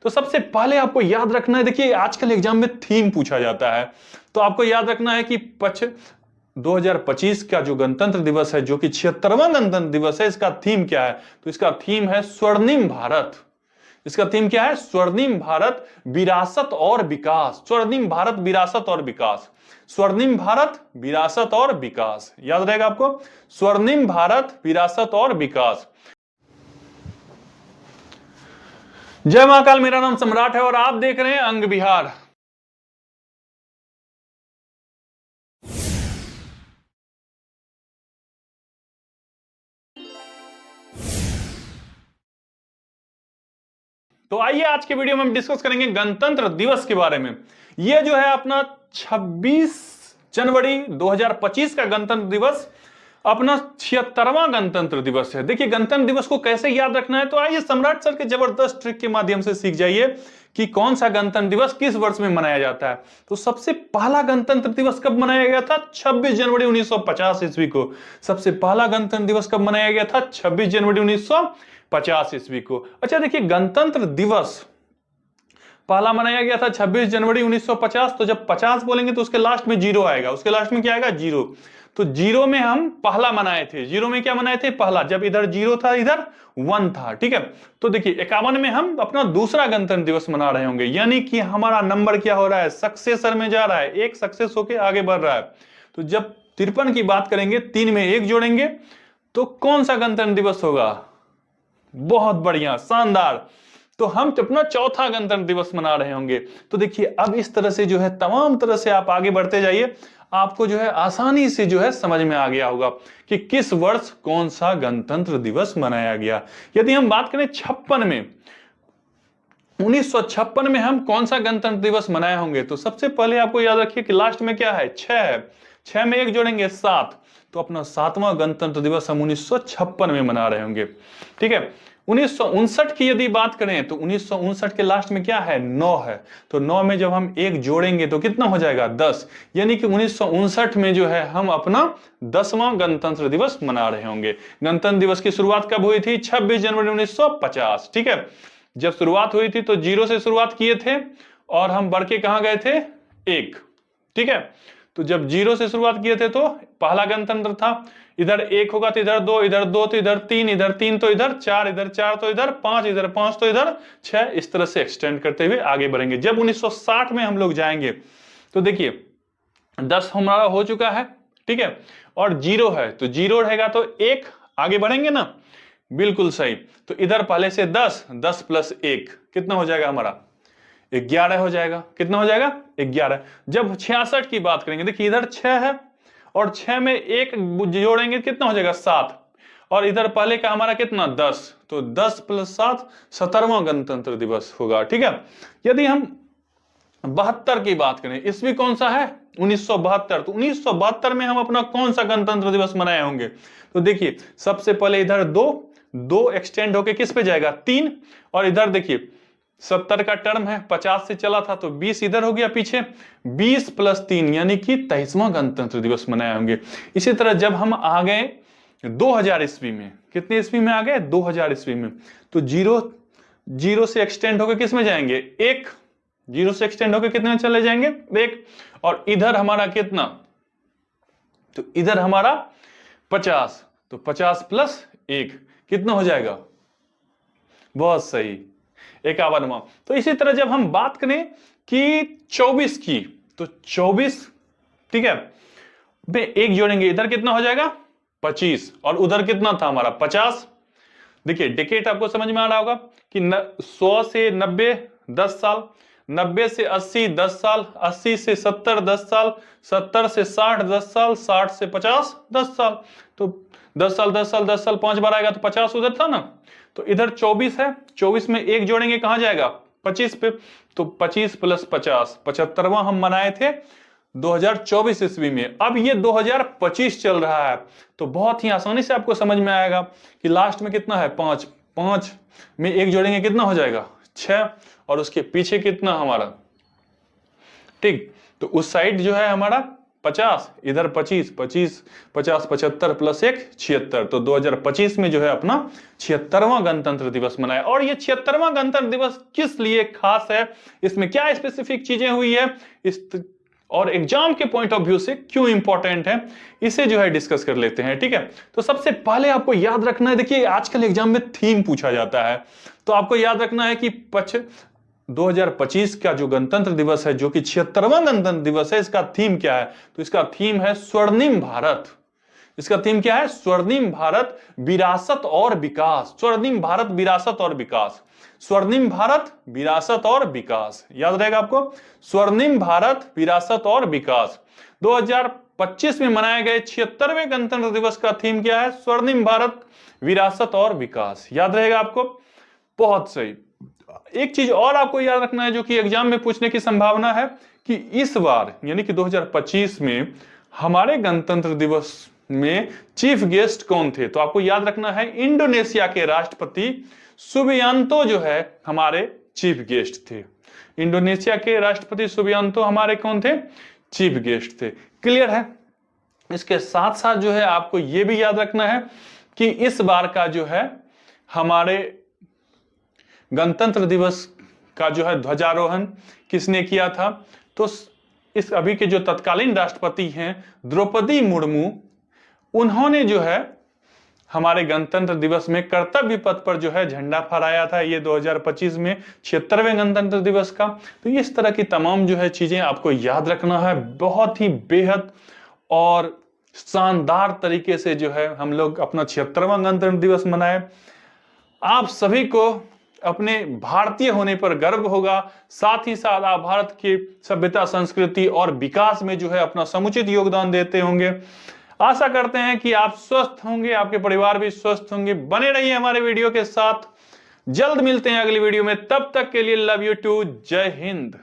तो सबसे पहले आपको याद रखना है, देखिए आजकल एग्जाम में थीम पूछा जाता है, तो आपको याद रखना है कि 2025 का जो गणतंत्र दिवस है, जो कि 76वां गणतंत्र दिवस है, इसका थीम क्या है? तो इसका थीम है स्वर्णिम भारत। इसका थीम क्या है? स्वर्णिम भारत, विरासत और विकास। स्वर्णिम भारत, विरासत और विकास। स्वर्णिम भारत, विरासत और विकास, याद रहेगा आपको, स्वर्णिम भारत, विरासत और विकास। जय महाकाल, मेरा नाम सम्राट है और आप देख रहे हैं अंग विहार। तो आइए आज के वीडियो में हम डिस्कस करेंगे गणतंत्र दिवस के बारे में। यह जो है अपना 26 जनवरी 2025 का गणतंत्र दिवस अपना 76वां गणतंत्र दिवस है। देखिए गणतंत्र दिवस को कैसे याद रखना है, तो आइए सम्राट सर के जबरदस्त ट्रिक के माध्यम से सीख जाइए कि कौन सा गणतंत्र दिवस किस वर्ष में मनाया जाता है। तो सबसे पहला गणतंत्र दिवस कब मनाया गया था? 26 जनवरी 1950 ईस्वी को। सबसे पहला गणतंत्र दिवस कब मनाया गया था? 26 जनवरी 1950 ईस्वी को। अच्छा देखिए, गणतंत्र दिवस पहला मनाया गया था 26 जनवरी 1950। तो जब 50 बोलेंगे तो उसके लास्ट में जीरो आएगा, उसके लास्ट में क्या आएगा? जीरो। तो जीरो में हम पहला मनाए थे। जीरो में क्या मनाए थे? पहला। जब इधर जीरो था इधर 1 था, ठीक है। तो देखिए 51 में हम अपना दूसरा गणतंत्र दिवस मना रहे होंगे, यानी कि हमारा नंबर क्या हो रहा है? सक्सेसर में जा रहा है, एक सक्सेस होके आगे बढ़ रहा है। तो जब 53 की बात करेंगे, 3 में 1 जोड़ेंगे तो कौन सा गणतंत्र दिवस होगा? बहुत बढ़िया, शानदार। तो हम अपना चौथा गणतंत्र दिवस मना रहे होंगे। तो देखिए अब इस तरह से जो है तमाम तरह से आप आगे बढ़ते जाइए, आपको जो है आसानी से जो है समझ में आ गया होगा कि किस वर्ष कौन सा गणतंत्र दिवस मनाया गया। यदि हम बात करें 56 में, 1956 में हम कौन सा गणतंत्र दिवस मनाए होंगे, तो सबसे पहले आपको याद रखिए कि लास्ट में क्या है? 6 है। 6 में 1 जोड़ेंगे 7, तो अपना 7वां गणतंत्र दिवस हम 1956 में मना रहे होंगे, ठीक है। 1959 की यदि बात करें तो 1959 के लास्ट में क्या है? 9 है। तो 9 में जब हम 1 जोड़ेंगे तो कितना हो जाएगा? 10। यानी कि 1959 में जो है हम अपना 10वां गणतंत्र दिवस मना रहे होंगे। गणतंत्र दिवस की शुरुआत कब हुई थी? 26 जनवरी 1950, ठीक है। जब शुरुआत हुई थी तो 0 से शुरुआत किए थे और हम बढ़ के कहां गए थे? 1, ठीक है। तो जब 0 से शुरुआत किए थे तो पहला गणतंत्र था, इधर 1 होगा तो इधर 2, इधर 2 तो इधर 3, इधर 3 तो इधर 4, इधर 4 तो इधर 5, इधर 5 तो इधर 6, इस तरह से एक्सटेंड करते हुए आगे बढ़ेंगे। जब 1960 में हम लोग जाएंगे तो देखिए 10 हमारा हो चुका है, ठीक है, और 0 है, तो 0 रहेगा तो 1 आगे बढ़ेंगे ना, बिल्कुल सही। तो इधर पहले से 10, 10 प्लस 1 कितना हो जाएगा हमारा? 11 हो जाएगा। कितना हो जाएगा? 11। जब 66 की बात करेंगे, देखिए इधर 6 है और 6 में 1 जोड़ेंगे कितना हो जाएगा? 7, और इधर पहले का हमारा कितना? 10, तो 10 प्लस 7 17वां गणतंत्र दिवस होगा, ठीक है। यदि हम 72 की बात करें, ईस्वी कौन सा है? 1972। तो 1972 में हम अपना कौन सा गणतंत्र दिवस मनाए होंगे? तो देखिए सबसे पहले इधर 2 एक्सटेंड होके किस पे जाएगा? 3, और इधर देखिए 70 का टर्म है, 50 से चला था तो 20 इधर हो गया पीछे, 20 प्लस 3 यानी कि 23वां गणतंत्र दिवस मनाए होंगे। इसी तरह जब हम आ गए 2000 ईस्वी में, कितने ईस्वी में आ गए? 2000 ईस्वी में, तो 0 से एक्सटेंड होकर किस में जाएंगे? 1, 0 से एक्सटेंड होकर कितने में चले जाएंगे? 1, और इधर हमारा कितना? तो इधर हमारा 50, तो 50 प्लस 1 कितना हो जाएगा? बहुत सही, 51वां। तो इसी तरह जब हम बात करें कि 24 की, तो 24, ठीक है, में 1 जोड़ेंगे, इधर कितना हो जाएगा? 25, और उधर कितना था हमारा? 50। देखिए डेकेड आपको समझ में आ रहा होगा कि 100 से 90 10 साल, 90 से 80 10 साल, 80 से 70 10 साल, 70 से 60 10 साल, 60 से 50 10 साल। तो 10 साल 10 साल 10 साल 5 बार आएगा तो 50 उधर था ना। तो इधर 24 है, 24 में 1 जोड़ेंगे कहां जाएगा? 25 पे, तो 25 प्लस 50 75वां हम मनाए थे 2024 ईस्वी में। अब ये 2025 चल रहा है, तो बहुत ही आसानी से आपको समझ में आएगा कि लास्ट में कितना है? 5, 5 में 1 जोड़ेंगे कितना हो जाएगा? 6, और उसके पीछे कितना हमारा? ठीक, तो उस साइड जो है हमारा 50, इधर 25, 25, 50, 75 प्लस 1 76। तो 2025 में जो है अपना 76वां गणतंत्र दिवस मनाया। और ये 76वां गणतंत्र दिवस किस लिए खास है, इसमें क्या स्पेसिफिक चीजें हुई है, इस और एग्जाम के पॉइंट ऑफ व्यू से क्यों इंपॉर्टेंट है, इसे जो है डिस्कस कर लेते हैं। ठीक है, तो सबसे पहले आपको याद रखना है, देखिए आजकल एग्जाम में थीम पूछा जाता है, तो आपको याद रखना है कि 2025 का जो गणतंत्र दिवस है, जो कि 76वां गणतंत्र दिवस है, इसका थीम क्या है? तो इसका थीम है स्वर्णिम भारत। इसका थीम क्या है? स्वर्णिम भारत, विरासत और विकास। स्वर्णिम भारत, विरासत और विकास। स्वर्णिम भारत, विरासत और विकास, याद रहेगा आपको। स्वर्णिम भारत, विरासत और विकास। 2025 में मनाए गए 76वें गणतंत्र दिवस का थीम क्या है? स्वर्णिम भारत, विरासत और विकास, याद रहेगा आपको। बहुत सही। एक चीज और आपको याद रखना है जो कि एग्जाम में पूछने की संभावना है, कि इस बार यानी कि 2025 में हमारे गणतंत्र दिवस में चीफ गेस्ट कौन थे? तो आपको याद रखना है इंडोनेशिया के राष्ट्रपति सुबियांतो जो है हमारे चीफ गेस्ट थे। इंडोनेशिया के राष्ट्रपति सुबियांतो हमारे कौन थे? चीफ गेस्ट थे। क्लियर है? इसके साथ साथ जो है आपको यह भी याद रखना है कि इस बार का जो है हमारे गणतंत्र दिवस का जो है ध्वजारोहण किसने किया था? तो इस अभी के जो तत्कालीन राष्ट्रपति हैं द्रौपदी मुर्मू, उन्होंने जो है हमारे गणतंत्र दिवस में कर्तव्य पथ पर जो है झंडा फहराया था, ये 2025 में 76वें गणतंत्र दिवस का। तो इस तरह की तमाम जो है चीजें आपको याद रखना है। बहुत ही बेहद और शानदार तरीके से जो है हम लोग अपना 76वां गणतंत्र दिवस मनाए। आप सभी को अपने भारतीय होने पर गर्व होगा, साथ ही साथ आप भारत की सभ्यता, संस्कृति और विकास में जो है अपना समुचित योगदान देते होंगे। आशा करते हैं कि आप स्वस्थ होंगे, आपके परिवार भी स्वस्थ होंगे। बने रहिए हमारे वीडियो के साथ। जल्द मिलते हैं अगली वीडियो में, तब तक के लिए लव यू टू। जय हिंद।